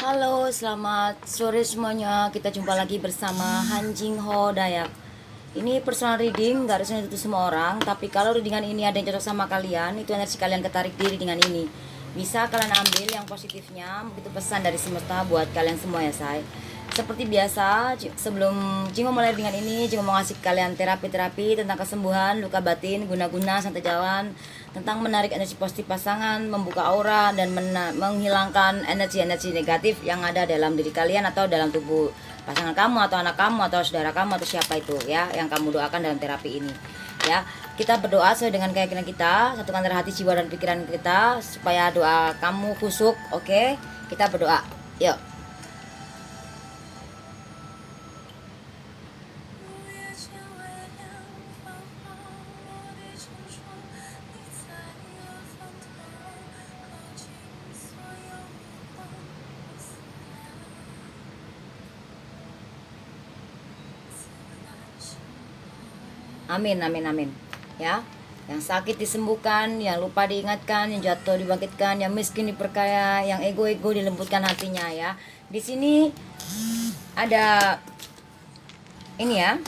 Halo, selamat sore semuanya. Kita jumpa lagi bersama Han Jing Ho Dayak. Ini personal reading, gak harus itu semua orang. Tapi kalau readingan ini ada yang cocok sama kalian, itu energi kalian ketarik di readingan ini. Bisa kalian ambil yang positifnya. Begitu pesan dari semesta buat kalian semua ya, say. Seperti biasa, sebelum Jingo mulai dengan ini, Jingo mau ngasih kalian terapi-terapi tentang kesembuhan, luka batin, guna-guna, santai jalan, tentang menarik energi positif pasangan, membuka aura, dan menghilangkan energi-energi negatif yang ada dalam diri kalian atau dalam tubuh pasangan kamu atau anak kamu atau saudara kamu atau siapa itu ya yang kamu doakan dalam terapi ini. Ya, kita berdoa sesuai dengan keyakinan kita, satukan antara hati, jiwa, dan pikiran kita supaya doa kamu khusuk. Oke, kita berdoa. Yuk. Amin, amin, amin. Ya, yang sakit disembuhkan, yang lupa diingatkan, yang jatuh dibangkitkan, yang miskin diperkaya, yang ego-ego dilembutkan hatinya ya. Di sini ada ini ya.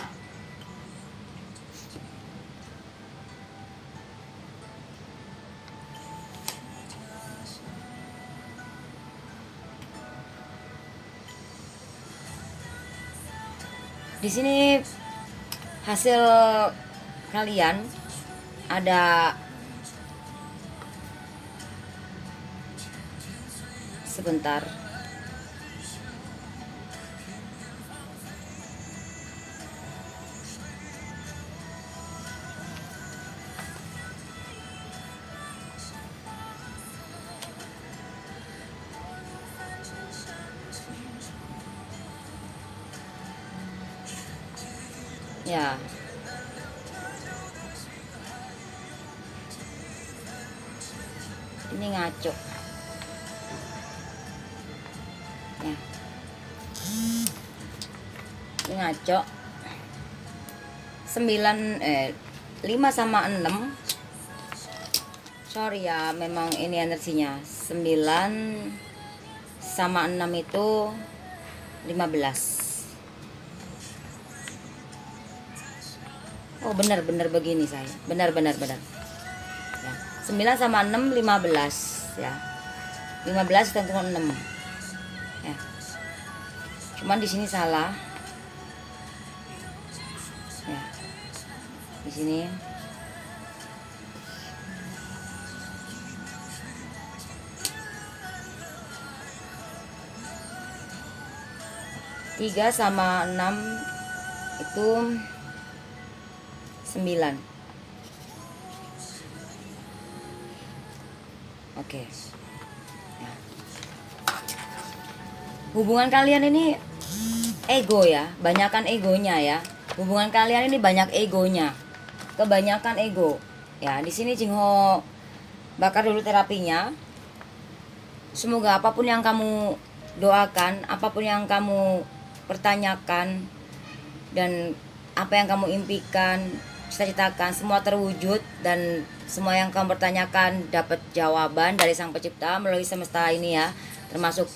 Di sini hasil kalian ada sebentar. Ya. Ini ngaco. Ya. Ini ngaco. 5 sama 6. Sorry ya, memang ini energinya. 9 sama 6 itu 15. Oh, benar-benar begini saya. Benar-benar benar. Ya. 9 sama 6 15 ya. 15 tentu 6. Ya. Cuman di sini salah. Ya. Di sini tiga sama 6 itu 9. Oke. Ya. Hubungan kalian ini ego ya, banyakan egonya ya. Hubungan kalian ini banyak egonya. Kebanyakan ego. Ya, di sini Jingho bakar dulu terapinya. Semoga apapun yang kamu doakan, apapun yang kamu pertanyakan dan apa yang kamu impikan, cita-citakan semua terwujud dan semua yang kamu pertanyakan dapat jawaban dari Sang Pencipta melalui semesta ini ya, termasuk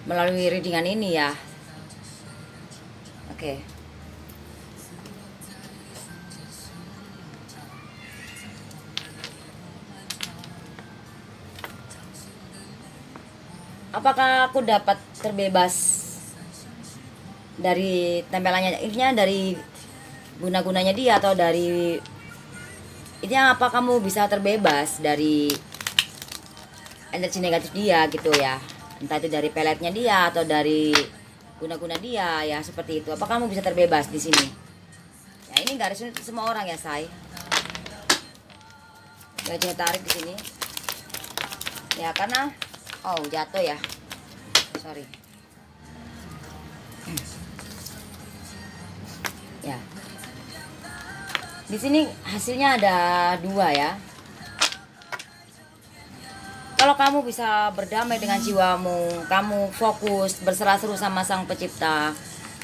melalui readingan ini ya. Oke. Apakah aku dapat terbebas dari tempelannya, intinya dari guna-gunanya dia atau dari intinya apa kamu bisa terbebas dari energi negatif dia gitu ya, entah itu dari peletnya dia atau dari guna-guna dia ya, seperti itu. Apa kamu bisa terbebas di sini ya? Ini nggak harus semua orang ya, say. Gak tarik di sini ya, karena jatuh ya, sorry ya. Di sini hasilnya ada 2 ya. Kalau kamu bisa berdamai dengan jiwamu, kamu fokus berserah seru sama Sang Pencipta,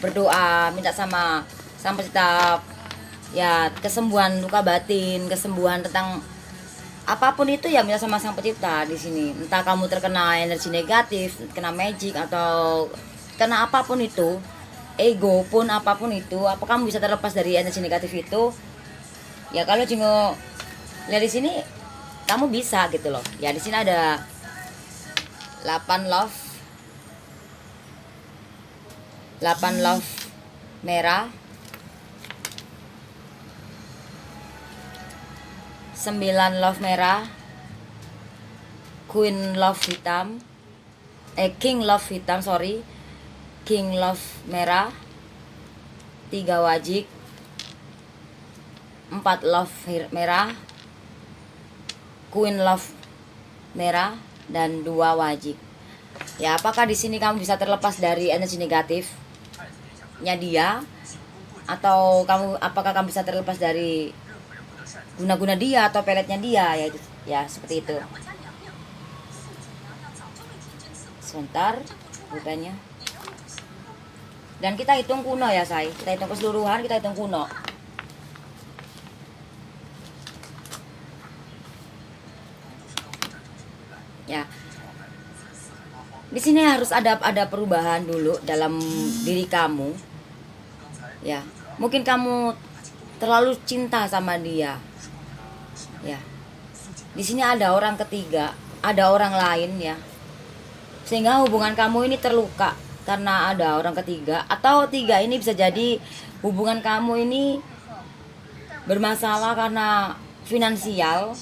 berdoa minta sama Sang Pencipta ya kesembuhan luka batin, kesembuhan tentang apapun itu ya bisa sama sang pencipta di sini. Entah kamu terkena energi negatif, kena magic atau kena apapun itu, ego pun apapun itu, apa kamu bisa terlepas dari energi negatif itu? Ya kalau Jingo lihat di sini kamu bisa gitu loh. Ya di sini ada 8 love. 8 love merah. 9 love merah. Queen love hitam. King love hitam, sorry. King love merah. 3 wajik. 4 love merah. Queen love merah dan 2 wajik. Ya, apakah di sini kamu bisa terlepas dari energi negatifnya dia, atau apakah kamu bisa terlepas dari guna-guna dia atau peletnya dia, ya seperti itu. Sebentar bukannya. Dan kita hitung kuno ya, say. Kita hitung keseluruhan, kita hitung kuno. Ya. Di sini harus ada perubahan dulu dalam diri kamu. Ya. Mungkin kamu terlalu cinta sama dia. Ya. Di sini ada orang ketiga, ada orang lain ya. Sehingga hubungan kamu ini terluka karena ada orang ketiga, atau tiga ini bisa jadi hubungan kamu ini bermasalah karena finansial.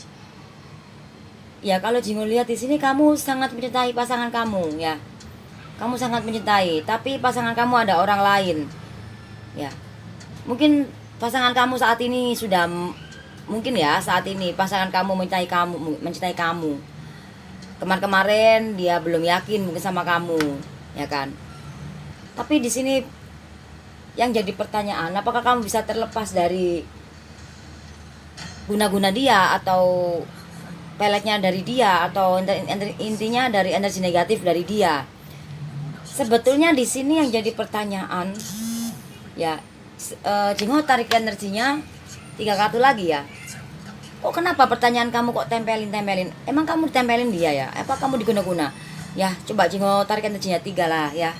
Ya kalau Jingo lihat di sini kamu sangat mencintai pasangan kamu ya. Kamu sangat mencintai, tapi pasangan kamu ada orang lain. Ya. Mungkin pasangan kamu saat ini sudah saat ini pasangan kamu mencintai kamu. Kemarin-kemarin dia belum yakin mungkin sama kamu, ya kan? Tapi di sini yang jadi pertanyaan, apakah kamu bisa terlepas dari guna-guna dia atau peletnya dari dia, atau intinya dari energi negatif dari dia? Sebetulnya di sini yang jadi pertanyaan ya, Jingo tarik energinya 3 kartu lagi ya. Kok kenapa pertanyaan kamu kok tempelin? Emang kamu ditempelin dia ya? Apa kamu diguna-guna? Ya coba Jingo tarik energinya 3 lah ya.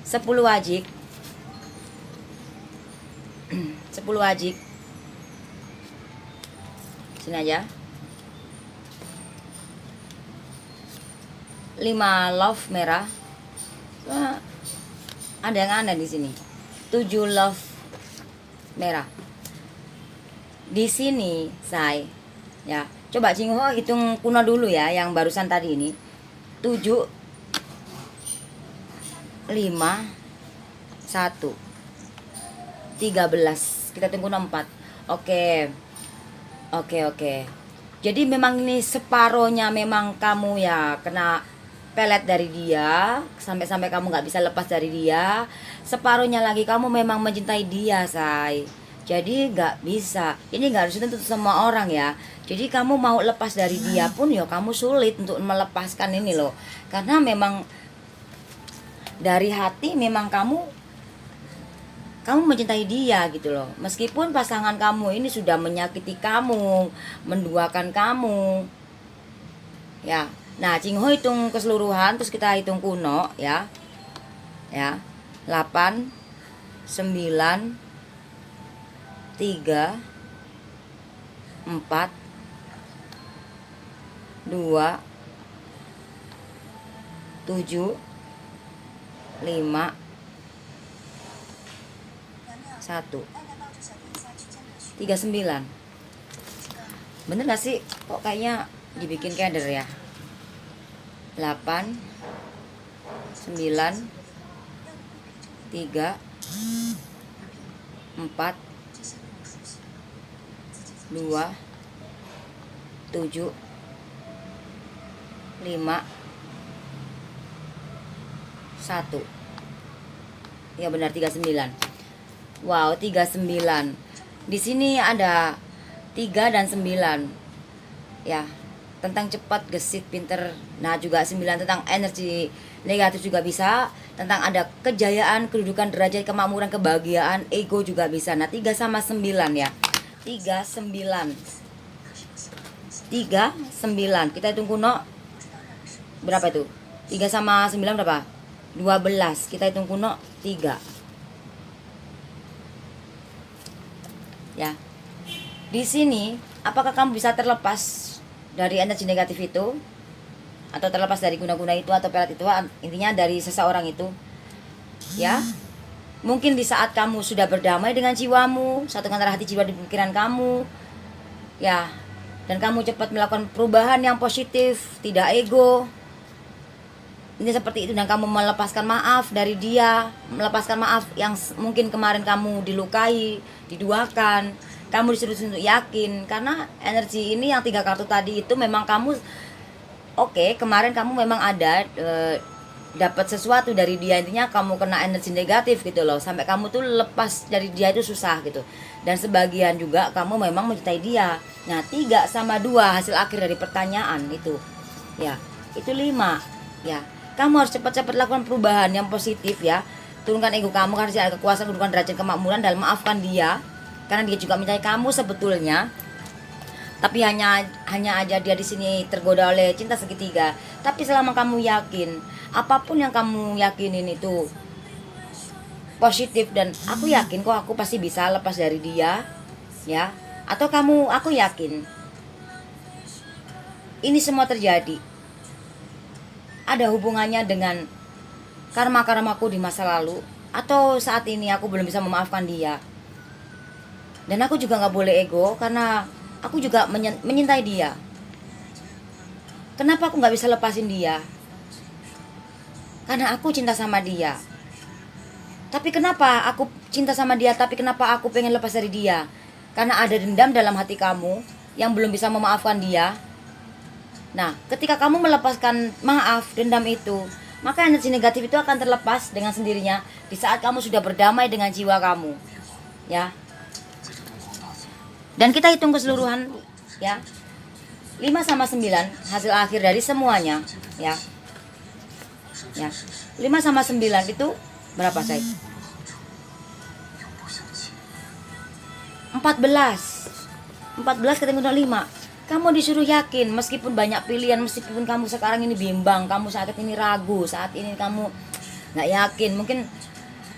10 wajik. 10 wajik. Sini aja. 5 love merah. Wah, ada yang aneh di sini. 7 love merah. Di sini, say. Ya, coba Jingo hitung kuno dulu ya yang barusan tadi ini. 7 5 1 13. Kita hitung kuno 4. Oke. Jadi memang ini separohnya memang kamu ya kena pelet dari dia, sampai kamu nggak bisa lepas dari dia. Separuhnya lagi kamu memang mencintai dia, say. Jadi nggak bisa. Ini nggak harus untuk semua orang ya. Jadi kamu mau lepas dari dia pun ya kamu sulit untuk melepaskan ini loh. Karena memang dari hati memang kamu mencintai dia gitu loh. Meskipun pasangan kamu ini sudah menyakiti kamu, menduakan kamu. Ya. Nah, Jingo hitung keseluruhan terus kita hitung kuno ya. Ya. 8 9 3 4 2 7 5 1 39. Bener gak sih? Kok kayaknya dibikin keder ya? 8 9 3 4 2 7 5 1. Ya benar 39. Wow, 39. Di sini ada 3 dan 9. Ya, tentang cepat, gesit, pinter. Nah, juga 9 tentang energi negatif juga bisa. Tentang ada kejayaan, kedudukan, derajat, kemakmuran, kebahagiaan, ego juga bisa. Nah, 3 sama 9 ya. 3 9. 3 3, 9. Kita hitung kuno. Berapa itu? 3 sama 9 berapa? 12. Kita hitung kuno 3. Ya. Di sini, apakah kamu bisa terlepas dari energi negatif itu? Atau terlepas dari guna-guna itu atau pelet itu? Intinya dari seseorang itu. Ya. Mungkin di saat kamu sudah berdamai dengan jiwamu, satu antara hati, jiwa, dan pikiran kamu, ya, dan kamu cepat melakukan perubahan yang positif, tidak ego. Ini seperti itu, dan kamu melepaskan maaf dari dia, melepaskan maaf yang mungkin kemarin kamu dilukai, diduakan. Kamu disuruh untuk yakin, karena energi ini yang 3 kartu tadi itu memang kamu, oke, kemarin kamu memang ada dapat sesuatu dari dia, intinya kamu kena energi negatif gitu loh, sampai kamu tuh lepas dari dia itu susah gitu. Dan sebagian juga kamu memang mencintai dia. Nah, 3 sama 2 hasil akhir dari pertanyaan itu, ya, itu 5. Ya, kamu harus cepat-cepat lakukan perubahan yang positif ya. Turunkan ego kamu, karena ada kekuasaan, kedudukan, derajat, kemakmuran, dan maafkan dia, karena dia juga mencintai kamu sebetulnya. Tapi hanya aja dia di sini tergoda oleh cinta segitiga. Tapi selama kamu yakin, apapun yang kamu yakinin itu positif, dan aku yakin kok aku pasti bisa lepas dari dia, ya. Atau aku yakin ini semua terjadi ada hubungannya dengan karma-karmaku di masa lalu, atau saat ini aku belum bisa memaafkan dia. Dan aku juga gak boleh ego, karena aku juga menyintai dia. Kenapa aku gak bisa lepasin dia? Karena aku cinta sama dia. Tapi kenapa aku cinta sama dia, tapi kenapa aku pengen lepas dari dia? Karena ada dendam dalam hati kamu yang belum bisa memaafkan dia. Nah, ketika kamu melepaskan maaf, dendam itu, maka energi negatif itu akan terlepas dengan sendirinya di saat kamu sudah berdamai dengan jiwa kamu. Ya. Dan kita hitung keseluruhan, ya. 5 sama 9 hasil akhir dari semuanya, ya. Ya. 5 sama 9 itu berapa, say? 14. 14 ketemu dengan 5. Kamu disuruh yakin, meskipun banyak pilihan, meskipun kamu sekarang ini bimbang, kamu saat ini ragu, saat ini kamu nggak yakin, mungkin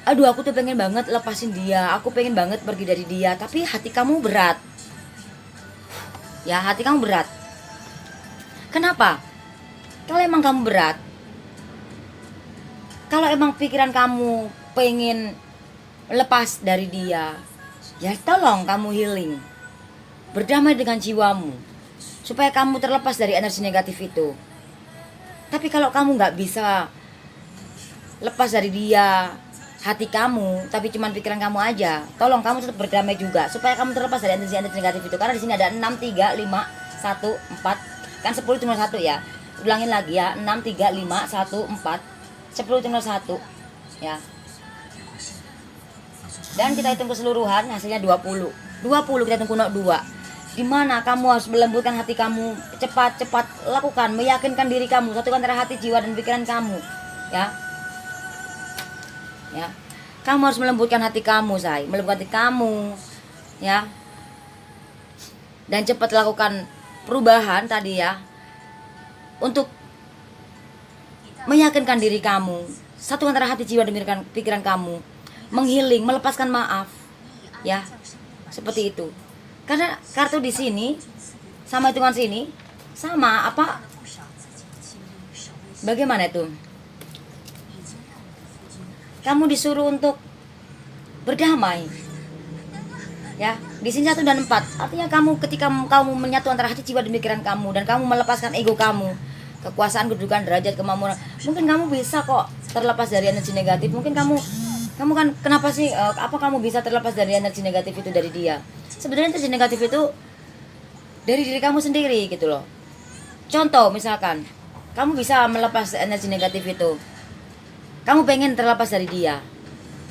aduh aku tuh pengen banget lepasin dia, aku pengen banget pergi dari dia, tapi hati kamu berat. Ya, hati kamu berat. Kenapa? Kalau emang kamu berat, kalau emang pikiran kamu pengen lepas dari dia, ya tolong kamu healing, berdamai dengan jiwamu, supaya kamu terlepas dari energi negatif itu. Tapi kalau kamu nggak bisa lepas dari dia, hati kamu, tapi cuman pikiran kamu aja, tolong kamu tetap berdamai juga, supaya kamu terlepas dari energi negatif itu. Karena di sini ada 6, 3, 5, 1, 4, kan 10 cuma 1 ya. Ulangin lagi ya, 6, 3, 5, 1, 4, 10 cuma 1 ya. Dan kita hitung keseluruhan hasilnya 20. 20 kita hitung kuno 2. Dimana kamu harus melembutkan hati kamu, cepat-cepat lakukan, meyakinkan diri kamu, satukan antara hati, jiwa, dan pikiran kamu, ya. Ya, kamu harus melembutkan hati kamu, say, melembutkan hati kamu, ya. Dan cepat lakukan perubahan tadi ya, untuk meyakinkan diri kamu, satukan antara hati, jiwa, dan pikiran kamu, menghealing, melepaskan maaf, ya, seperti itu. Karena kartu di sini sama hitungan sini sama apa? Bagaimana itu? Kamu disuruh untuk berdamai. Ya, di sini 1 dan 4. Artinya ketika kamu menyatu antara hati, jiwa, dan pikiran kamu, dan kamu melepaskan ego kamu, kekuasaan, kedudukan, derajat, kemakmuran, mungkin kamu bisa kok terlepas dari energi negatif. Mungkin kamu kan kenapa sih apa kamu bisa terlepas dari energi negatif itu dari dia? Sebenarnya energi negatif itu dari diri kamu sendiri gitu loh. Contoh misalkan kamu bisa melepas energi negatif itu, kamu pengen terlepas dari dia,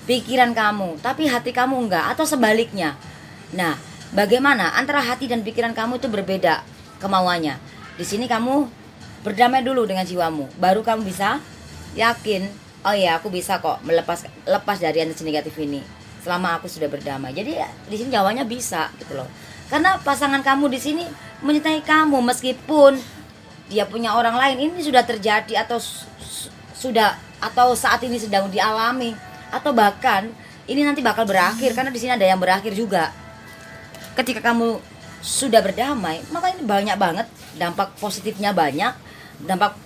pikiran kamu, tapi hati kamu enggak, atau sebaliknya. Nah, bagaimana antara hati dan pikiran kamu itu berbeda kemauannya? Di sini kamu berdamai dulu dengan jiwamu, baru kamu bisa yakin, oh iya aku bisa kok lepas dari energi negatif ini selama aku sudah berdamai. Jadi di sini jawabannya bisa gitu loh. Karena pasangan kamu di sini mencintai kamu meskipun dia punya orang lain. Ini sudah terjadi atau sudah atau saat ini sedang dialami atau bahkan ini nanti bakal berakhir, karena di sini ada yang berakhir juga. Ketika kamu sudah berdamai, maka ini banyak banget dampak positifnya, banyak dampak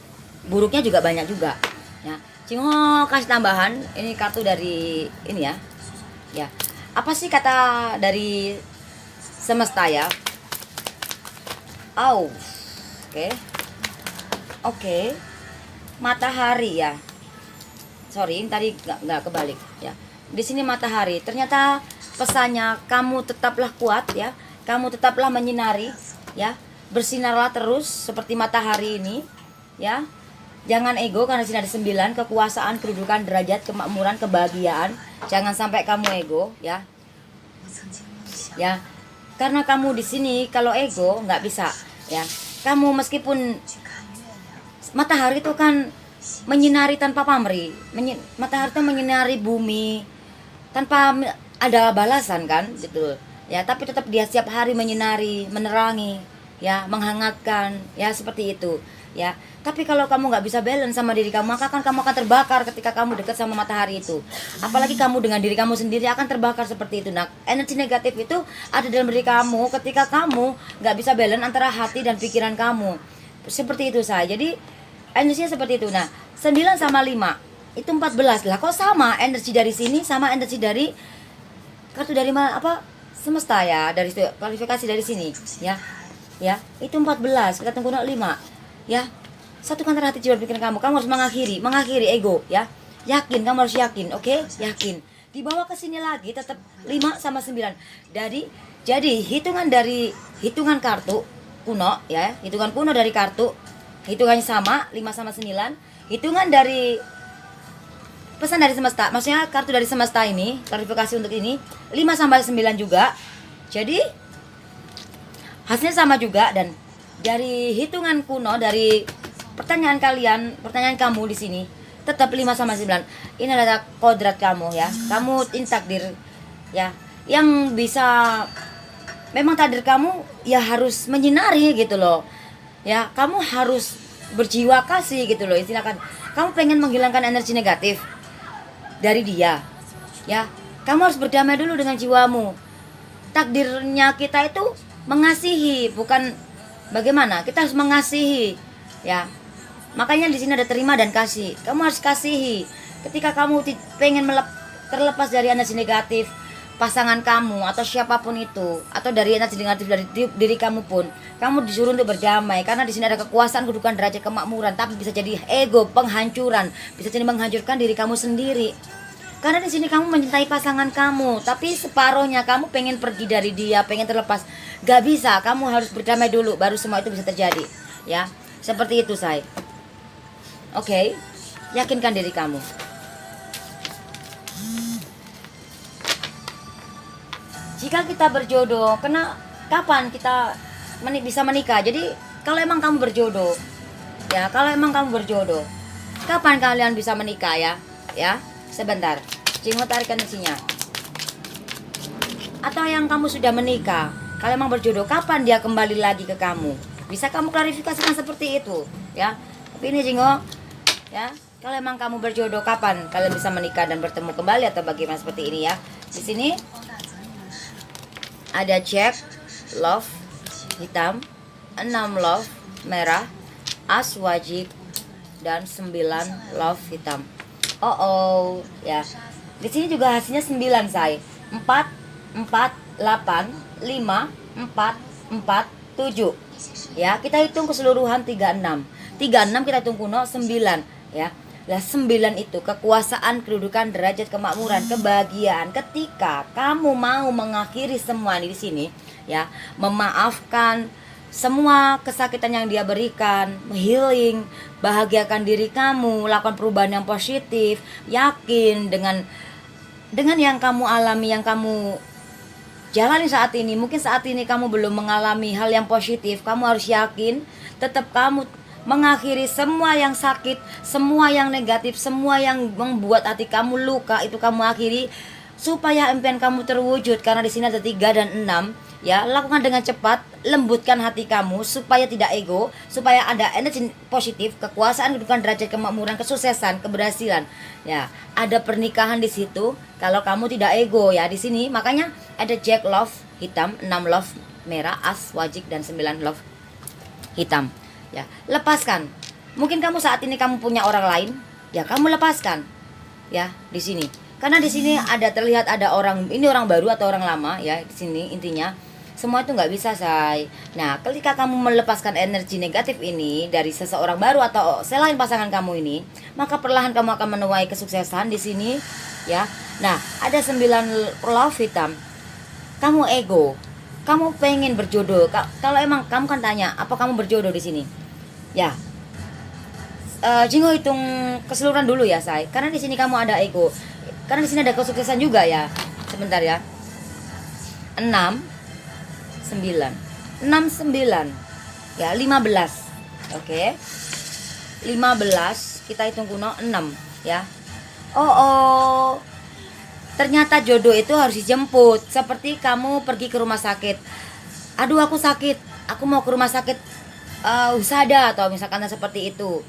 buruknya juga banyak juga ya. Cingho kasih tambahan, ini kartu dari ini ya. Ya. Apa sih kata dari semesta ya? Oke. Oke. Matahari ya. Sorry, ini tadi nggak kebalik ya. Di sini matahari. Ternyata pesannya kamu tetaplah kuat ya. Kamu tetaplah menyinari ya. Bersinarlah terus seperti matahari ini ya. Jangan ego, karena di sini ada 9, kekuasaan, kedudukan, derajat, kemakmuran, kebahagiaan. Jangan sampai kamu ego ya. Ya. Karena kamu di sini kalau ego nggak bisa ya. Kamu meskipun matahari itu kan menyinari tanpa pamrih. Matahari itu menyinari bumi tanpa ada balasan kan gitu. Ya, tapi tetap dia setiap hari menyinari, menerangi, ya, menghangatkan, ya seperti itu, ya. Tapi kalau kamu nggak bisa balance sama diri kamu, maka kan kamu akan terbakar ketika kamu dekat sama matahari itu. Apalagi kamu dengan diri kamu sendiri akan terbakar seperti itu. Nah, energi negatif itu ada dalam diri kamu ketika kamu nggak bisa balance antara hati dan pikiran kamu. Seperti itu saya. Jadi energinya seperti itu. Nah, 9 sama 5 itu 14 lah. Kok sama energi dari sini sama energi dari kartu dari apa? Semesta ya, dari kualifikasi dari sini ya. Ya, itu 14, kita tunggu 5 ya. Satukan antara hati jiwa pikiran kamu. Kamu harus mengakhiri ego ya. Yakin, kamu harus yakin, oke? Yakin. Dibawa ke sini lagi tetap 5 sama 9. Jadi hitungan kartu kuno ya, hitungan kuno dari kartu, hitungannya sama 5 sama 9. Hitungan dari pesan dari semesta, maksudnya kartu dari semesta ini, klarifikasi untuk ini 5 sampai 9 juga. Jadi hasilnya sama juga. Dan dari hitungan kuno, dari pertanyaan kamu di sini tetap 5 sama 9. Ini adalah kodrat kamu ya. Kamu takdir ya. Yang bisa, memang takdir kamu ya harus menyinari gitu loh. Ya, kamu harus berjiwa kasih gitu loh. Istilahkan kamu pengen menghilangkan energi negatif dari dia. Ya, kamu harus berdamai dulu dengan jiwamu. Takdirnya kita itu mengasihi, bukan bagaimana? Kita harus mengasihi ya. Makanya di sini ada terima dan kasih. Kamu harus kasihi. Ketika kamu pengen terlepas dari energi negatif pasangan kamu atau siapapun itu, atau dari energi negatif dari diri kamu pun, kamu disuruh untuk berdamai. Karena di sini ada kekuasaan, kedudukan, derajat, kemakmuran. Tapi bisa jadi ego, penghancuran. Bisa jadi menghancurkan diri kamu sendiri. Karena di sini kamu mencintai pasangan kamu, tapi separohnya kamu pengen pergi dari dia, pengen terlepas. Gak bisa, kamu harus berdamai dulu, baru semua itu bisa terjadi. Ya, seperti itu say. Oke, yakinkan diri kamu. Jika kita berjodoh, kapan kita bisa menikah? Jadi kalau emang kamu berjodoh, ya, kapan kalian bisa menikah ya? Ya, sebentar. Cingho tarik energinya. Atau yang kamu sudah menikah, kalau emang berjodoh, kapan dia kembali lagi ke kamu? Bisa kamu klarifikasikan seperti itu, ya. Tapi ini Cingho, ya, kalau emang kamu berjodoh, kapan kalian bisa menikah dan bertemu kembali atau bagaimana seperti ini ya? Di sini ada Jack love hitam, 6 love merah, as wajib, dan 9 love hitam. Ya. Di sini juga hasilnya 9 say. 4 4 8 5 4 4 7. Ya, kita hitung keseluruhan 36. 36 kita hitung kuno 9 ya. Lah 9 itu kekuasaan, kedudukan, derajat, kemakmuran, kebahagiaan. Ketika kamu mau mengakhiri semua di sini ya, memaafkan semua kesakitan yang dia berikan, healing, bahagiakan diri kamu, lakukan perubahan yang positif, yakin dengan yang kamu alami, yang kamu jalani saat ini. Mungkin saat ini kamu belum mengalami hal yang positif, kamu harus yakin, tetap kamu mengakhiri semua yang sakit, semua yang negatif, semua yang membuat hati kamu luka, itu kamu akhiri supaya impian kamu terwujud. Karena di sini ada 3 dan 6. Ya, lakukan dengan cepat, lembutkan hati kamu supaya tidak ego, supaya ada energi positif, kekuasaan, kedudukan, derajat, kemakmuran, kesuksesan, keberhasilan. Ya, ada pernikahan di situ kalau kamu tidak ego ya di sini. Makanya ada Jack love hitam, 6 love merah, as wajik dan 9 love hitam. Ya, lepaskan. Mungkin kamu saat ini kamu punya orang lain, ya kamu lepaskan. Ya, di sini. Karena di sini ada terlihat ada orang, ini orang baru atau orang lama ya di sini intinya. Semua itu nggak bisa, say. Nah, ketika kamu melepaskan energi negatif ini dari seseorang baru atau selain pasangan kamu ini, maka perlahan kamu akan menuai kesuksesan di sini, ya. Nah, ada 9 love hitam. Kamu ego. Kamu pengen berjodoh. Kalau emang kamu kan tanya, apa kamu berjodoh di sini? Ya. Jingo hitung keseluruhan dulu ya, say. Karena di sini kamu ada ego. Karena di sini ada kesuksesan juga ya. Sebentar ya. 6 9 6 9 ya 15. Oke. 15 kita hitung kuno 6 ya. Oh, ternyata jodoh itu harus dijemput. Seperti kamu pergi ke rumah sakit. Aduh, aku sakit, aku mau ke rumah sakit Husada atau misalkan seperti itu.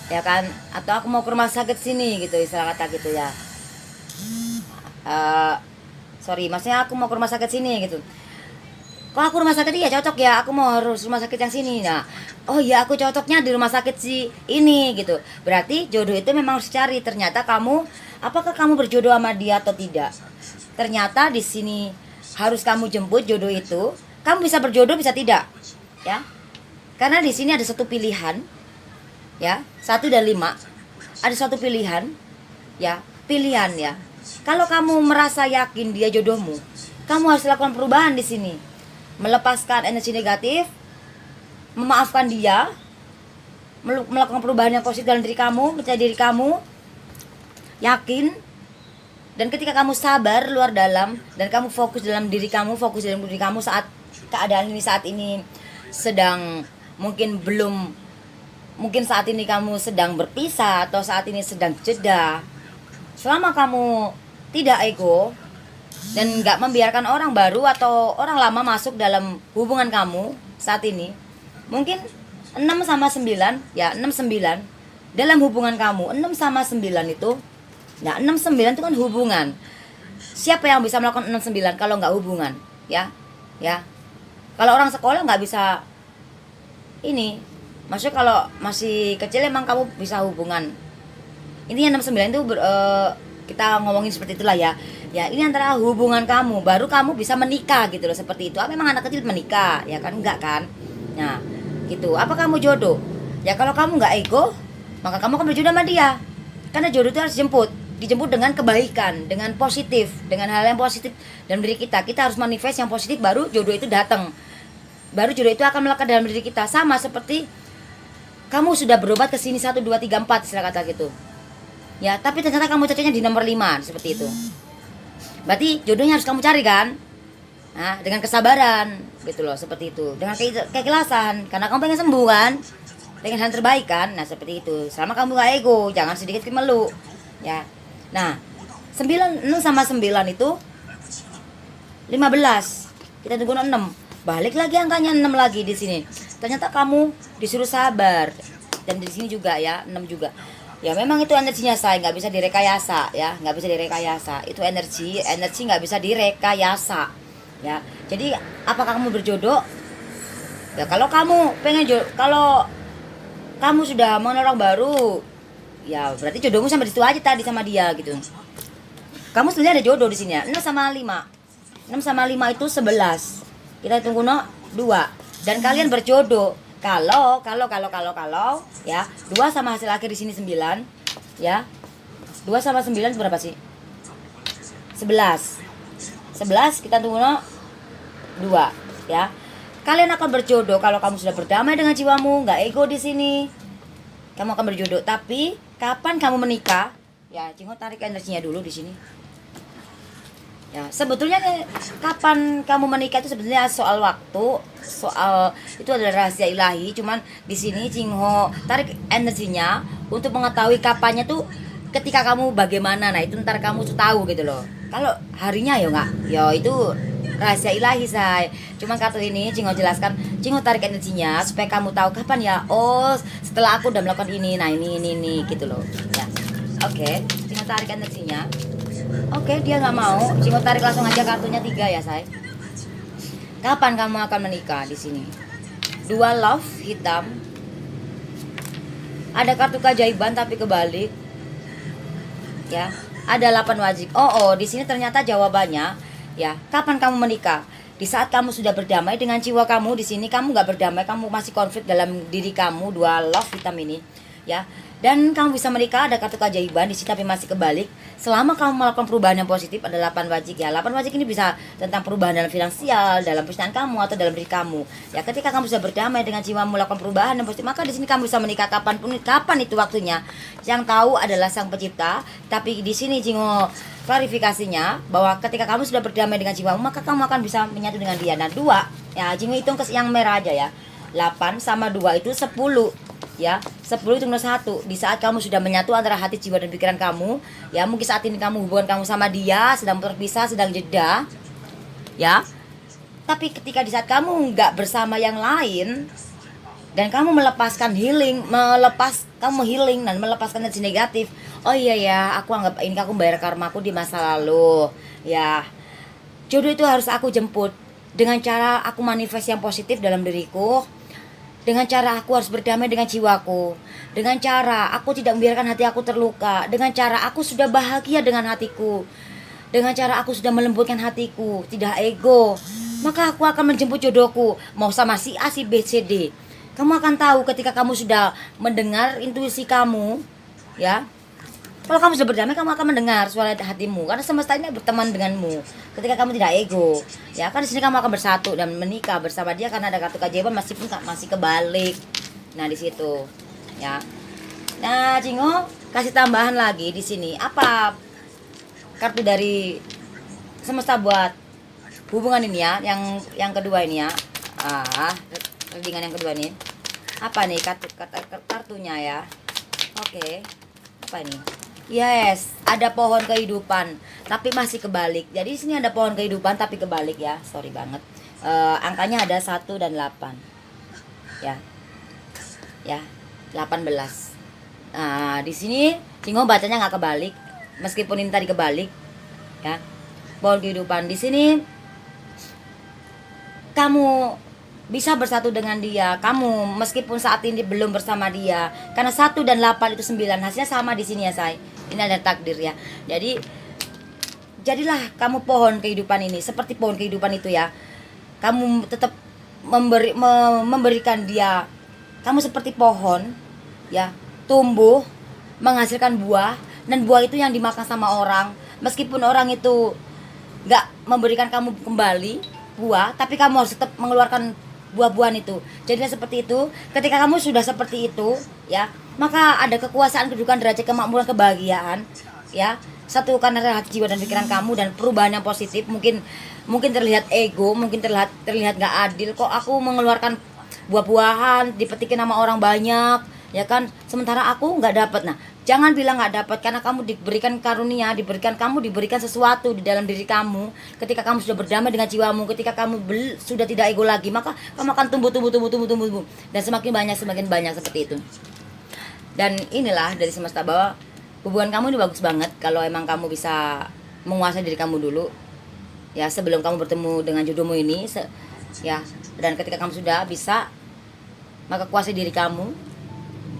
Ya kan? Atau aku mau ke rumah sakit sini gitu, istilah kata gitu ya. Sorry, maksudnya aku mau ke rumah sakit sini gitu. Kalau aku rumah sakit ya cocok ya, aku mau harus rumah sakit yang sini. Nah, oh ya aku cocoknya di rumah sakit si ini gitu. Berarti jodoh itu memang harus cari. Ternyata kamu, apakah kamu berjodoh sama dia atau tidak? Ternyata di sini harus kamu jemput jodoh itu. Kamu bisa berjodoh bisa tidak, ya? Karena di sini ada satu pilihan, ya, 1 dan 5. Ada satu pilihan, ya, pilihan ya. Kalau kamu merasa yakin dia jodohmu, kamu harus lakukan perubahan di sini. Melepaskan energi negatif, memaafkan dia, melakukan perubahan yang positif dalam diri kamu, percaya diri kamu, yakin, dan ketika kamu sabar luar dalam dan kamu fokus dalam diri kamu, fokus dalam diri kamu saat keadaan ini saat ini sedang mungkin saat ini kamu sedang berpisah atau saat ini sedang jeda. Selama kamu tidak ego dan nggak membiarkan orang baru atau orang lama masuk dalam hubungan kamu saat ini, mungkin 6 sama 9 ya, 6 9 dalam hubungan kamu. 6 sama 9 itu ya, 6 9 itu kan hubungan. Siapa yang bisa melakukan 6 9 kalau nggak hubungan, ya? Ya. Kalau orang sekolah nggak bisa ini. Maksudnya kalau masih kecil emang kamu bisa hubungan. Intinya 6 9 itu kita ngomongin seperti itulah ya. Ya, ini antara hubungan kamu, baru kamu bisa menikah gitu loh, seperti itu. Apa memang anak kecil menikah? Ya kan enggak kan? Nah, gitu. Apa kamu jodoh? Ya kalau kamu enggak ego, maka kamu akan berjodoh sama dia. Karena jodoh itu harus dijemput dengan kebaikan, dengan positif, dengan hal yang positif dalam diri kita. Kita harus manifest yang positif, baru jodoh itu datang. Baru jodoh itu akan melekat dalam diri kita. Sama seperti kamu sudah berobat ke sini 1 2 3 4 istilah kata gitu. Ya, tapi ternyata kamu cocoknya di nomor 5 seperti itu. Berarti jodohnya harus kamu cari kan? Nah, dengan kesabaran gitu loh, seperti itu. Dengan keikhlasan, karena kamu pengen sembuh kan? Pengen hal terbaik kan? Nah, seperti itu. Selama kamu gak ego, jangan sedikit meluk. Ya. Nah, 9 sama 9 itu 15. Kita tunggu 6. Balik lagi angkanya 6 lagi di sini. Ternyata kamu disuruh sabar. Dan di sini juga ya, 6 juga. Ya memang itu energinya, saya nggak bisa direkayasa ya, nggak bisa direkayasa. Itu energi nggak bisa direkayasa ya. Jadi apakah kamu berjodoh? Ya kalau kamu pengen kalau kamu sudah mengenal orang baru, ya berarti jodohmu sampai di situ aja tadi sama dia gitu. Kamu sebenarnya ada jodoh di sini ya. 6 sama 5. 6 sama 5 itu 11. Kita hitung kuno 2. Dan kalian berjodoh. Kalau ya, 2 sama hasil akhir di sini 9 ya. 2 sama 9 itu berapa sih? 11. 11 kita tunggu 2 ya. Kalian akan berjodoh kalau kamu sudah berdamai dengan jiwamu, nggak ego di sini. Kamu akan berjodoh, tapi kapan kamu menikah? Ya, Cingo tarik energinya dulu di sini. Ya, sebetulnya kapan kamu menikah itu sebetulnya soal waktu, itu adalah rahasia ilahi. Cuman di sini Cingho tarik energinya untuk mengetahui kapannya tuh ketika kamu bagaimana. Nah, itu ntar kamu tuh tahu gitu loh. Kalau harinya ya enggak, ya itu rahasia ilahi, say. Cuma kartu ini Jingo jelaskan, Jingo tarik energinya supaya kamu tahu kapan ya. Oh, setelah aku udah melakukan ini, nah ini gitu loh. Ya, oke. Jingo tarik energinya. Oke, dia nggak mau. Jingo tarik langsung aja kartunya 3 ya, say. Kapan kamu akan menikah di sini? 2 love hitam. Ada kartu keajaiban tapi kebalik. Ya, ada 8 wajib. Oh, di sini ternyata jawabannya ya. Kapan kamu menikah? Di saat kamu sudah berdamai dengan jiwa kamu. Di sini kamu nggak berdamai, kamu masih konflik dalam diri kamu. 2 love hitam ini, ya. Dan kamu bisa menikah, ada kartu keajaiban di sini tapi masih kebalik. Selama kamu melakukan perubahan yang positif, ada 8 wajib ya. 8 wajib ini bisa tentang perubahan dalam finansial, dalam perusahaan kamu atau dalam diri kamu. Ya, ketika kamu sudah berdamai dengan jiwa, melakukan perubahan yang positif, maka di sini kamu bisa menikah kapanpun, kapan itu waktunya. Yang tahu adalah Sang Pencipta, tapi di sini Jingo klarifikasinya bahwa ketika kamu sudah berdamai dengan jiwamu, maka kamu akan bisa menyatu dengan dia. Nah, 2, ya Jingo hitung ke yang merah aja ya. 8 sama 2 itu 10. Ya, 10 itu nomor 1. Di saat kamu sudah menyatu antara hati, jiwa, dan pikiran kamu, ya mungkin saat ini kamu hubungan kamu sama dia sedang terpisah, sedang jeda, ya. Tapi ketika di saat kamu nggak bersama yang lain dan kamu melepaskan healing, kamu healing dan melepaskan energi negatif. Oh iya ya, aku anggap ini aku bayar karmaku di masa lalu. Ya, jodoh itu harus aku jemput dengan cara aku manifest yang positif dalam diriku. Dengan cara aku harus berdamai dengan jiwaku. Dengan cara aku tidak membiarkan hati aku terluka. Dengan cara aku sudah bahagia dengan hatiku. Dengan cara aku sudah melembutkan hatiku, tidak ego. Maka aku akan menjemput jodohku. Mau sama si A, si B, si D. Kamu akan tahu ketika kamu sudah mendengar intuisi kamu. Ya, kalau kamu sudah berdamai, kamu akan mendengar suara hatimu. Karena semesta ini berteman denganmu. Ketika kamu tidak ego, ya kan di sini kamu akan bersatu dan menikah bersama dia karena ada kartu keajaiban meskipun masih kebalik. Nah, di situ, ya. Nah, Jingo kasih tambahan lagi di sini. Apa kartu dari semesta buat hubungan ini ya? Yang kedua ini ya. Readingan yang kedua ini. Apa nih kartunya ya? Oke. Apa ini? Yes, ada pohon kehidupan tapi masih kebalik. Jadi di sini ada pohon kehidupan tapi kebalik ya. Sorry banget. Angkanya ada 1 dan 8. Ya. Ya, 18. Nah, di sini Jingo bacanya nggak kebalik. Meskipun ini tadi kebalik. Ya. Pohon kehidupan di sini kamu bisa bersatu dengan dia. Kamu meskipun saat ini belum bersama dia. Karena 1 dan 8 itu 9. Hasilnya sama di sini ya, say. Ini ada takdir ya. Jadi jadilah kamu pohon kehidupan ini. Seperti pohon kehidupan itu ya. Kamu tetap memberikan dia. Kamu seperti pohon ya, tumbuh, menghasilkan buah. Dan buah itu yang dimakan sama orang. Meskipun orang itu gak memberikan kamu kembali buah, tapi kamu harus tetap mengeluarkan buah-buahan itu. Jadilah seperti itu. Ketika kamu sudah seperti itu ya, maka ada kekuasaan, kedudukan, derajat, kemakmuran, kebahagiaan ya. Satu karena hati, jiwa, dan pikiran kamu dan perubahan yang positif. Mungkin terlihat ego, mungkin terlihat gak adil. Kok aku mengeluarkan buah-buahan dipetikin sama orang banyak ya kan, sementara aku nggak dapat. Nah, jangan bilang nggak dapat, karena kamu diberikan karunia, diberikan sesuatu di dalam diri kamu. Ketika kamu sudah berdamai dengan jiwamu, ketika kamu sudah tidak ego lagi, maka kamu akan tumbuh dan semakin banyak seperti itu. Dan inilah dari semesta bahwa hubungan kamu ini bagus banget kalau emang kamu bisa menguasai diri kamu dulu ya, sebelum kamu bertemu dengan jodohmu ini ya. Dan ketika kamu sudah bisa, maka kuasai diri kamu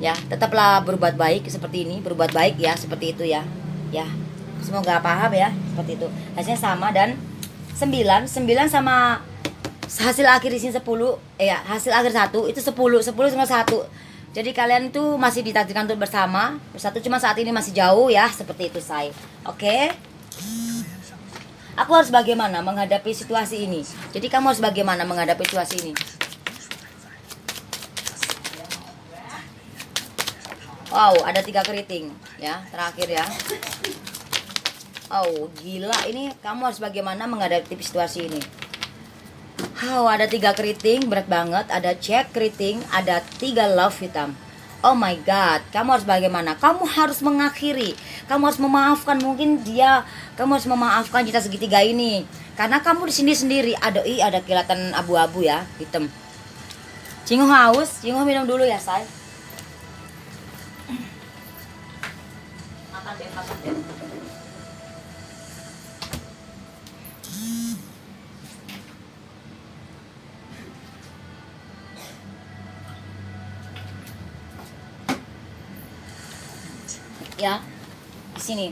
ya. Tetaplah berbuat baik seperti ini, berbuat baik ya, seperti itu ya. Ya, semoga paham ya, seperti itu. Hasilnya sama dan 9 sama hasil akhir di sini 10 ya, hasil akhir 1 itu 10 sama 1. Jadi kalian itu masih ditakdirkan untuk bersatu, cuma saat ini masih jauh ya, seperti itu, say. Oke? Aku harus bagaimana menghadapi situasi ini? Jadi kamu harus bagaimana menghadapi situasi ini? Wow, ada 3 keriting ya, terakhir ya. Oh, gila, ini kamu harus bagaimana menghadapi situasi ini? Wow, ada 3 keriting, berat banget. Ada Jack keriting, ada 3 love hitam. Oh my god, kamu harus bagaimana? Kamu harus mengakhiri, kamu harus memaafkan mungkin dia, kamu harus memaafkan cinta segitiga ini. Karena kamu di sini sendiri. Ada kilatan abu-abu ya, hitam. Cingho haus, Cingho minum dulu ya, say. Makan deh, makan deh. Ya, di sini.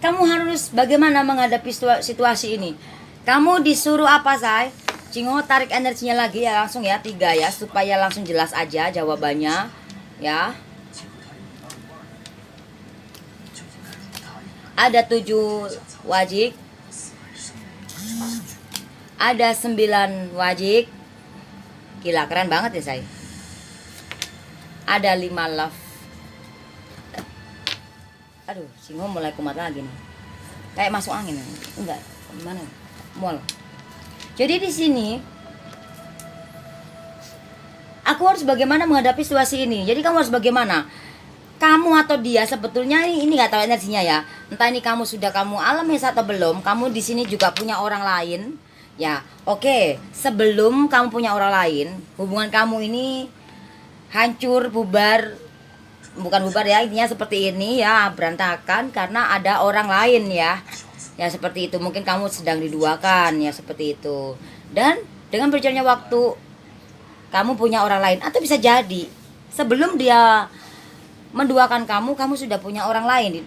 Kamu harus bagaimana menghadapi situasi ini? Kamu disuruh apa, say? Cingho tarik energinya lagi ya, langsung ya 3 ya, supaya langsung jelas aja jawabannya ya. Ada 7 wajik, ada 9 wajik. Gila, keren banget ya, say. Ada 5 love. Aduh, Cingho mulai kumat lagi nih. Kayak masuk angin. Enggak, gimana? Mall. Jadi di sini aku harus bagaimana menghadapi situasi ini. Jadi kamu harus bagaimana? Kamu atau dia sebetulnya ini nggak tahu energinya ya. Entah ini kamu alami atau belum. Kamu di sini juga punya orang lain. Ya, oke. Sebelum kamu punya orang lain, hubungan kamu ini hancur, bubar. Bukan bubar ya, intinya seperti ini ya, berantakan karena ada orang lain ya. Ya seperti itu, mungkin kamu sedang diduakan ya seperti itu. Dan dengan berjalannya waktu kamu punya orang lain, atau bisa jadi sebelum dia menduakan kamu sudah punya orang lain.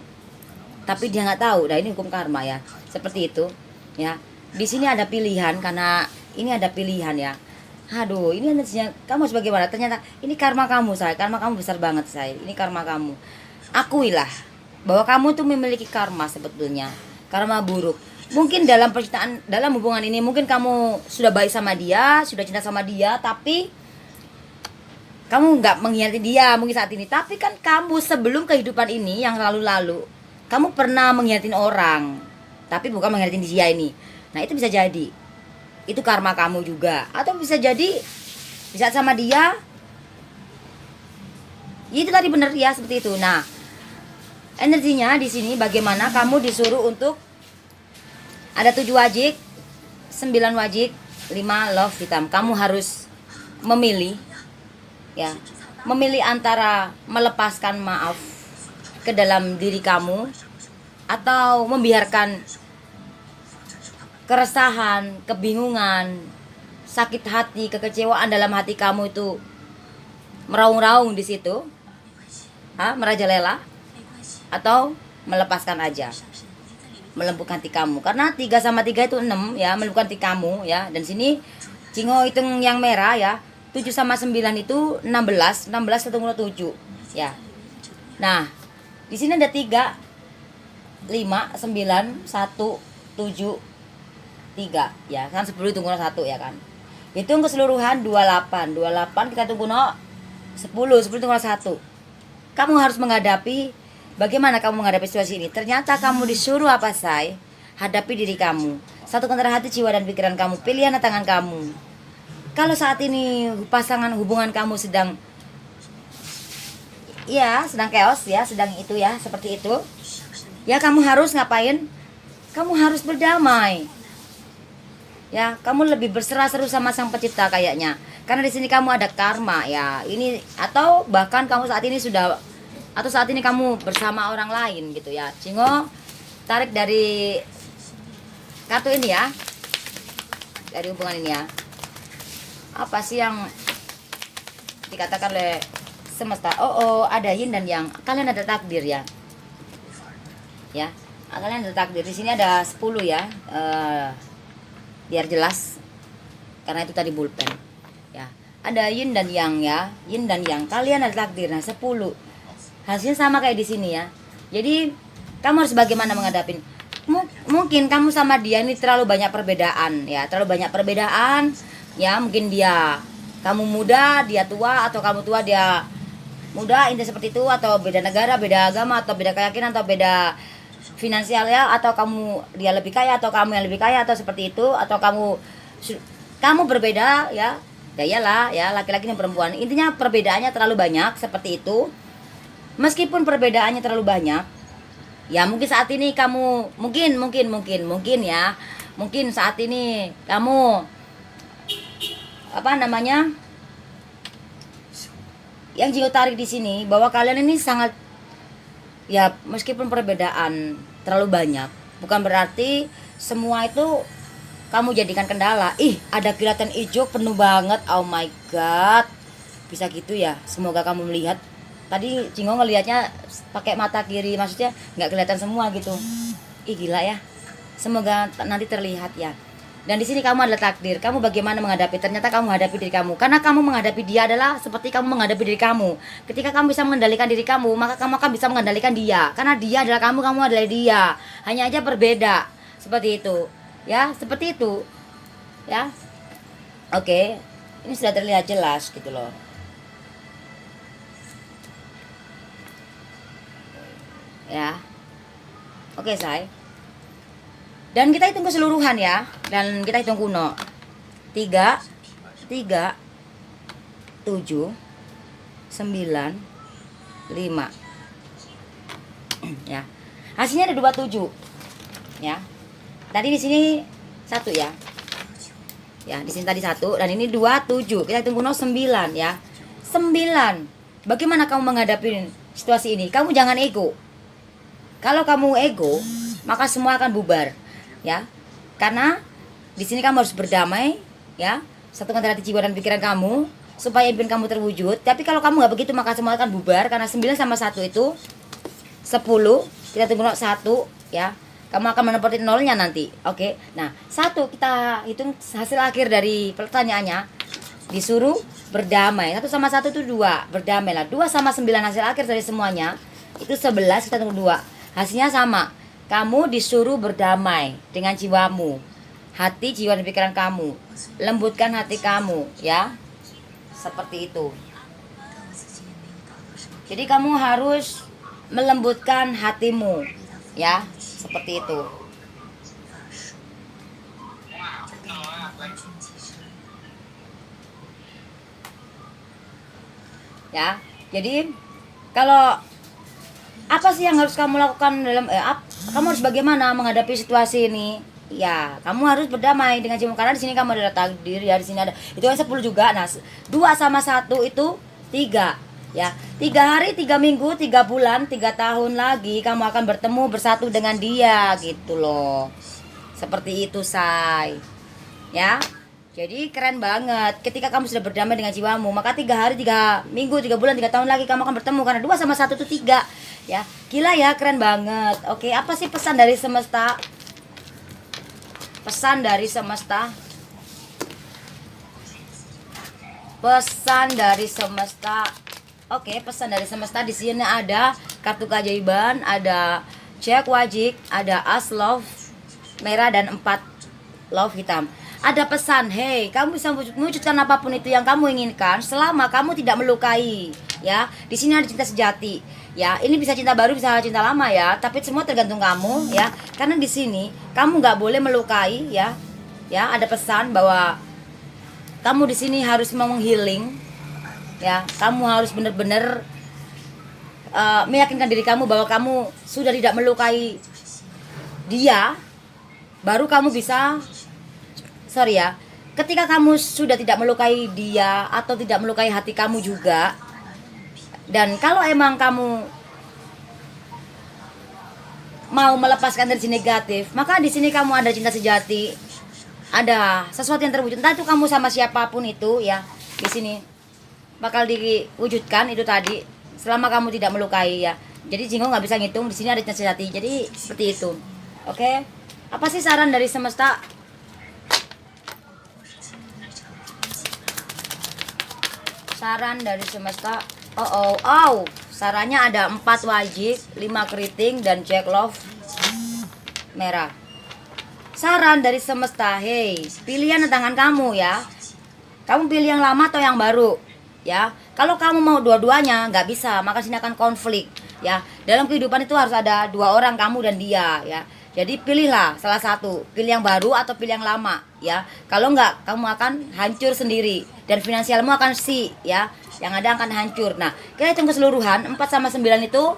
Tapi dia nggak tahu. Nah, ini hukum karma ya. Seperti itu ya. Di sini ada pilihan, karena ini ada pilihan ya. Aduh, ini energinya kamu sebagai mana? Ternyata ini karma kamu, saya. Karma kamu besar banget, saya. Ini karma kamu. Akuilah bahwa kamu tuh memiliki karma sebetulnya. Karma buruk. Mungkin dalam percintaan, dalam hubungan ini mungkin kamu sudah baik sama dia, sudah cinta sama dia, tapi kamu nggak mengkhianati dia mungkin saat ini. Tapi kan kamu sebelum kehidupan ini yang lalu-lalu, kamu pernah mengkhianati orang, tapi bukan mengkhianati dia ini. Nah, itu bisa jadi itu karma kamu juga, atau bisa jadi bisa sama dia. Itu tadi bener ya, seperti itu. Nah, energinya di sini bagaimana kamu disuruh untuk ada 7 wajik, 9 wajik, 5 love hitam. Kamu harus memilih ya, memilih antara melepaskan maaf ke dalam diri kamu atau membiarkan keresahan, kebingungan, sakit hati, kekecewaan dalam hati kamu itu meraung-raung di situ, merajalela, atau melepaskan aja, melembutkan hati kamu. Karena 3 sama 3 itu 6 ya, melembutkan hati kamu ya. Dan sini Cingho hitung yang merah ya, 7 sama 9 itu 16 ketemu 7 ya. Nah, di sini ada 3, 5, 9, 1, 7, 3 ya. Kan 10 tunggu 1 ya kan. Hitung keseluruhan 28 kita tunggu 10 tunggu 1. Kamu harus menghadapi, bagaimana kamu menghadapi situasi ini? Ternyata kamu disuruh apa, say? Hadapi diri kamu. Satukan antara hati, jiwa, dan pikiran kamu. Pilihan tangan kamu. Kalau saat ini pasangan hubungan kamu sedang chaos ya, sedang itu ya, seperti itu. Ya, kamu harus ngapain? Kamu harus berdamai. Ya, kamu lebih berserah-seru sama Sang Pencipta kayaknya. Karena di sini kamu ada karma ya. Ini atau bahkan kamu saat ini saat ini kamu bersama orang lain gitu ya. Cingho tarik dari kartu ini ya. Dari hubungan ini ya. Apa sih yang dikatakan oleh semesta? Ada yin dan yang. Kalian ada takdir ya. Ya, kalian ada takdir. Di sini ada 10 ya. Biar jelas. Karena itu tadi pulpen. Ya. Ada yin dan yang ya. Yin dan yang. Kalian ada takdir. Nah, 10. Hasilnya sama kayak di sini ya. Jadi kamu harus bagaimana menghadapi. Mungkin kamu sama dia ini terlalu banyak perbedaan ya. Terlalu banyak perbedaan. Ya, mungkin kamu muda, dia tua, atau kamu tua, dia muda, intinya seperti itu. Atau beda negara, beda agama, atau beda keyakinan, atau beda finansial ya. Atau dia lebih kaya, atau kamu yang lebih kaya, atau seperti itu. Atau kamu berbeda ya. Ya iyalah ya, laki-laki dan perempuan. Intinya perbedaannya terlalu banyak seperti itu. Meskipun perbedaannya terlalu banyak, Ya mungkin saat ini kamu mungkin ya, mungkin saat ini kamu apa namanya, yang Jingo tarik di sini bahwa kalian ini sangat, ya meskipun perbedaan terlalu banyak, bukan berarti semua itu kamu jadikan kendala. Ih, ada kilatan hijau penuh banget, oh my god, bisa gitu ya. Semoga kamu melihat. Tadi Jingo ngelihatnya pakai mata kiri, maksudnya nggak kelihatan semua gitu. Ih gila ya. Semoga nanti terlihat ya. Dan di sini kamu adalah takdir. Kamu bagaimana menghadapi? Ternyata kamu menghadapi diri kamu. Karena kamu menghadapi dia adalah seperti kamu menghadapi diri kamu. Ketika kamu bisa mengendalikan diri kamu, maka kamu akan bisa mengendalikan dia. Karena dia adalah kamu, kamu adalah dia. Hanya aja berbeda. Seperti itu. Ya, seperti itu. Ya. Oke. Ini sudah terlihat jelas gitu loh. Ya. Oke, say. Dan kita hitung keseluruhan ya. Dan kita hitung kuno. 3 3 7 9 5. Ya. Hasilnya ada 27. Ya. Tadi di sini 1 ya. Ya, di sini tadi 1 dan ini 27. Kita hitung kuno 9 ya. 9. Bagaimana kamu menghadapi situasi ini? Kamu jangan ego. Kalau kamu ego, maka semua akan bubar, ya. Karena di sini kamu harus berdamai, ya. Satukan hati, jiwa dan pikiran kamu supaya impian kamu terwujud. Tapi kalau kamu nggak begitu, maka semua akan bubar. Karena 9 sama 1 itu 10. Kita tunggu 1, ya. Kamu akan menempati nolnya nanti, oke. Nah, 1 kita hitung hasil akhir dari pertanyaannya. Disuruh berdamai. 1 sama 1 itu 2, berdamailah. 2 sama 9 hasil akhir dari semuanya itu 11. Kita tunggu 2. Hasilnya sama. Kamu disuruh berdamai dengan jiwamu, hati, jiwa dan pikiran kamu. Lembutkan hati kamu, ya. Seperti itu. Jadi kamu harus melembutkan hatimu, ya. Seperti itu. Ya. Jadi kalau apa sih yang harus kamu lakukan dalam kamu harus bagaimana menghadapi situasi ini? Ya, kamu harus berdamai dengan jiwa karena di sini kamu adalah takdir ya, di sini ada. Itu kan 10 juga. Nah, 2 sama 1 itu 3. Ya, 3 hari, 3 minggu, 3 bulan, 3 tahun lagi kamu akan bertemu bersatu dengan dia gitu loh. Seperti itu, say. Ya. Jadi keren banget. Ketika kamu sudah berdamai dengan jiwamu, maka 3 hari, 3 minggu, 3 bulan, 3 tahun lagi kamu akan bertemu. Karena 2 sama 1 itu 3. Ya, gila ya, keren banget. Oke, apa sih pesan dari semesta? Pesan dari semesta. Pesan dari semesta. Oke, pesan dari semesta di sini ada kartu keajaiban, ada Jack wajik, ada as love merah dan 4 love hitam. Ada pesan, hey, kamu bisa mewujudkan apapun itu yang kamu inginkan selama kamu tidak melukai, ya. Di sini ada cinta sejati, ya. Ini bisa cinta baru, bisa cinta lama, ya. Tapi semua tergantung kamu, ya. Karena di sini kamu nggak boleh melukai, ya. Ya, ada pesan bahwa kamu di sini harus menghealing, ya. Kamu harus benar-benar meyakinkan diri kamu bahwa kamu sudah tidak melukai dia, baru kamu bisa. Ketika kamu sudah tidak melukai dia atau tidak melukai hati kamu juga, dan kalau emang kamu mau melepaskan dari negatif, maka di sini kamu ada cinta sejati, ada sesuatu yang terwujud. Entah itu kamu sama siapapun itu, ya, di sini bakal diwujudkan itu tadi, selama kamu tidak melukai, ya. Jadi Jingo nggak bisa ngitung, di sini ada cinta sejati. Jadi seperti itu, oke. Apa sih saran dari semesta? Saran dari semesta. Sarannya ada 4 wajib, 5 keriting dan Jack love merah. Saran dari semesta, hey, pilihan di tangan kamu, ya. Kamu pilih yang lama atau yang baru, ya. Kalau kamu mau dua-duanya nggak bisa, maka sini akan konflik, ya. Dalam kehidupan itu harus ada 2 orang, kamu dan dia, ya. Jadi pilihlah salah satu, pilih yang baru atau pilih yang lama, ya. Kalau enggak, kamu akan hancur sendiri dan finansialmu akan ya. Yang ada akan hancur. Nah, kita hitung keseluruhan 4 sama 9 itu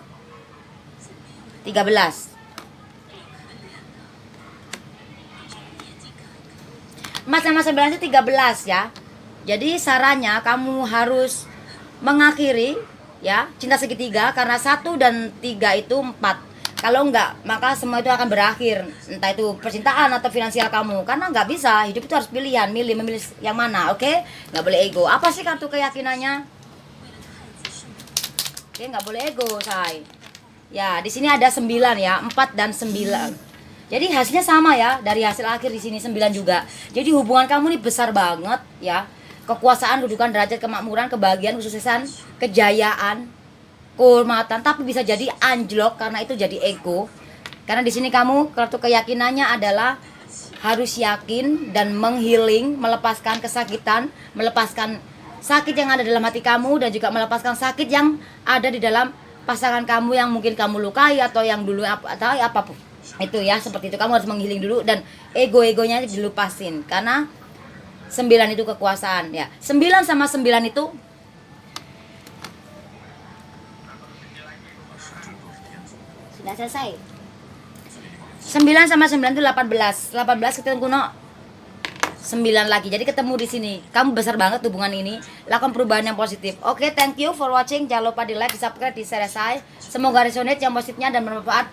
13. Emas sama 9 itu 13 ya. Jadi sarannya kamu harus mengakhiri ya cinta segitiga, karena 1 dan 3 itu 4. Kalau enggak, maka semua itu akan berakhir. Entah itu percintaan atau finansial kamu. Karena enggak bisa, hidup itu harus pilihan, memilih yang mana, oke? Enggak boleh ego. Apa sih kartu keyakinannya? Oke, enggak boleh ego, say. Ya, di sini ada 9 ya, 4 dan 9. Jadi hasilnya sama ya, dari hasil akhir di sini 9 juga. Jadi hubungan kamu nih besar banget ya. Kekuasaan, kedudukan, derajat, kemakmuran, kebahagiaan, kesuksesan, kejayaan, kehormatan, tapi bisa jadi anjlok karena itu jadi ego. Karena di sini kamu kartu keyakinannya adalah harus yakin dan menghealing, melepaskan kesakitan, melepaskan sakit yang ada dalam hati kamu, dan juga melepaskan sakit yang ada di dalam pasangan kamu yang mungkin kamu lukai atau yang dulu atau apapun. Itu ya, seperti itu. Kamu harus menghealing dulu dan ego-egonya dilupasin, karena 9 itu kekuasaan ya. 9 sama 9 itu sudah selesai. 9 sama 9 itu 18. 18 ketemu kuno 9 lagi. Jadi ketemu di sini. Kamu besar banget hubungan ini. Lakukan perubahan yang positif. Oke, thank you for watching. Jangan lupa di like, di subscribe, di share saya. Semoga resonate yang positifnya dan bermanfaat.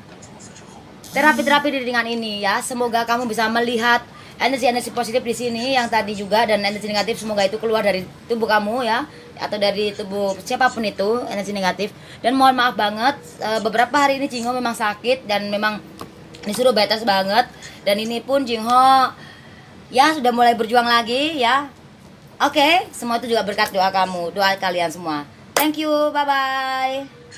Terapi-terapi dengan ini ya. Semoga kamu bisa melihat energi-energi positif di sini yang tadi juga, dan energi negatif semoga itu keluar dari tubuh kamu ya, atau dari tubuh siapapun itu energi negatif. Dan mohon maaf banget, beberapa hari ini Jingho memang sakit dan memang disuruh bed rest banget, dan ini pun Jingho ya sudah mulai berjuang lagi ya. Oke, semua itu juga berkat doa kamu, doa kalian semua. Thank you, bye bye.